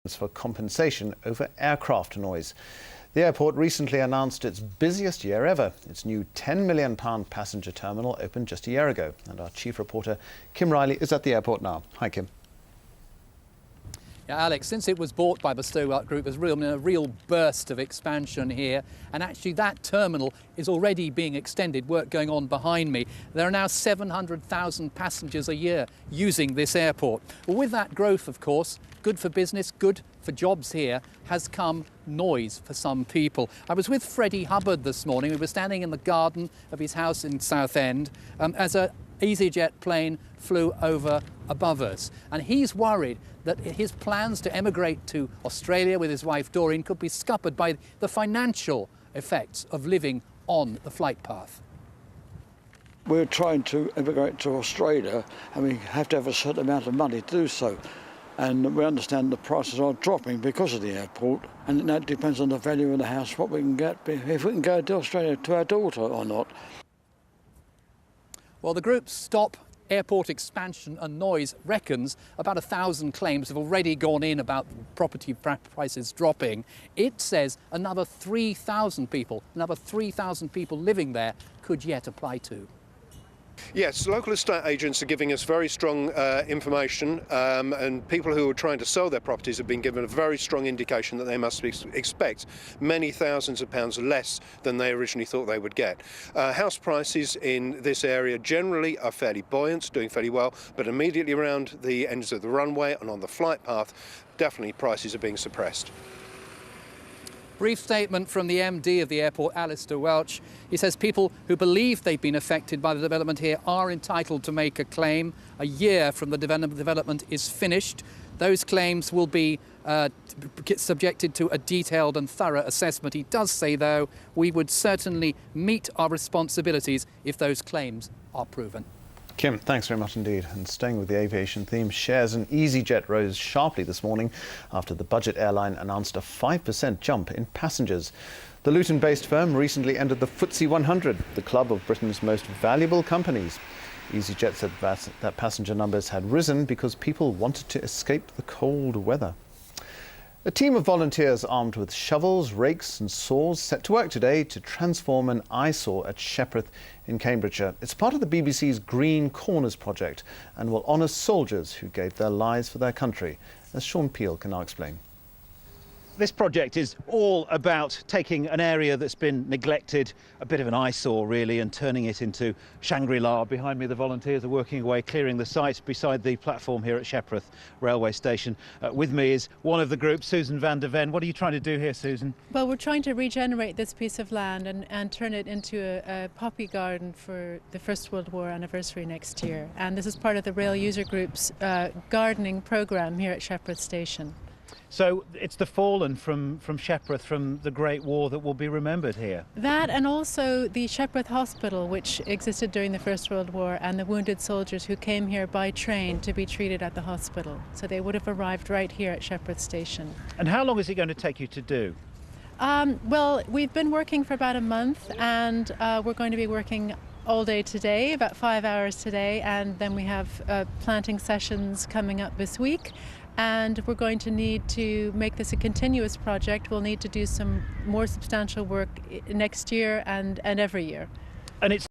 for compensation over aircraft noise. The airport recently announced its busiest year ever. Its new £10 million passenger terminal opened just a year ago. And our chief reporter, Kim Riley, is at the airport now. Hi, Kim. Yeah, Alex, since it was bought by the Stowell Group, there's been a real burst of expansion here. And actually that terminal is already being extended, work going on behind me. There are now 700,000 passengers a year using this airport. Well, with that growth, of course, good for business, good for jobs here, has come noise for some people. I was with Freddie Hubbard this morning. We were standing in the garden of his house in Southend as a EasyJet plane flew over above us. And he's worried that his plans to emigrate to Australia with his wife Doreen could be scuppered by the financial effects of living on the flight path. We're trying to emigrate to Australia and we have to have a certain amount of money to do so. And we understand the prices are dropping because of the airport, and that depends on the value of the house, what we can get, if we can go to Australia to our daughter or not. Well, the group Stop Airport Expansion and Noise reckons about 1,000 claims have already gone in about property prices dropping. It says another 3,000 people living there could yet apply to. Yes, local estate agents are giving us very strong information, and people who are trying to sell their properties have been given a very strong indication that they must expect many thousands of pounds less than they originally thought they would get. House prices in this area generally are fairly buoyant, doing fairly well, but immediately around the ends of the runway and on the flight path, definitely prices are being suppressed. Brief statement from the MD of the airport, Alistair Welch. He says people who believe they've been affected by the development here are entitled to make a claim. A year from the development is finished. Those claims will be subjected to a detailed and thorough assessment. He does say, though, we would certainly meet our responsibilities if those claims are proven. Kim, thanks very much indeed. And staying with the aviation theme, shares in EasyJet rose sharply this morning after the budget airline announced a 5% jump in passengers. The Luton-based firm recently entered the FTSE 100, the club of Britain's most valuable companies. EasyJet said that passenger numbers had risen because people wanted to escape the cold weather. A team of volunteers armed with shovels, rakes and saws set to work today to transform an eyesore at Shepperth in Cambridgeshire. It's part of the BBC's Green Corners project and will honour soldiers who gave their lives for their country, as Sean Peel can now explain. This project is all about taking an area that's been neglected, a bit of an eyesore really, and turning it into Shangri-La. Behind me the volunteers are working away, clearing the site beside the platform here at Shepperth railway station. With me is one of the group, Susan van der Ven. What are you trying to do here, Susan? Well, we're trying to regenerate this piece of land and turn it into a poppy garden for the First World War anniversary next year. And this is part of the Rail User Group's gardening programme here at Shepperth Station. So it's the fallen from Shepperth, from the Great War, that will be remembered here. That, and also the Shepperth Hospital, which existed during the First World War, and the wounded soldiers who came here by train to be treated at the hospital. So they would have arrived right here at Shepperth Station. And how long is it going to take you to do? Well, we've been working for about a month, and we're going to be working all day today, about 5 hours today, and then we have planting sessions coming up this week. And we're going to need to make this a continuous project. We'll need to do some more substantial work next year and every year. And it's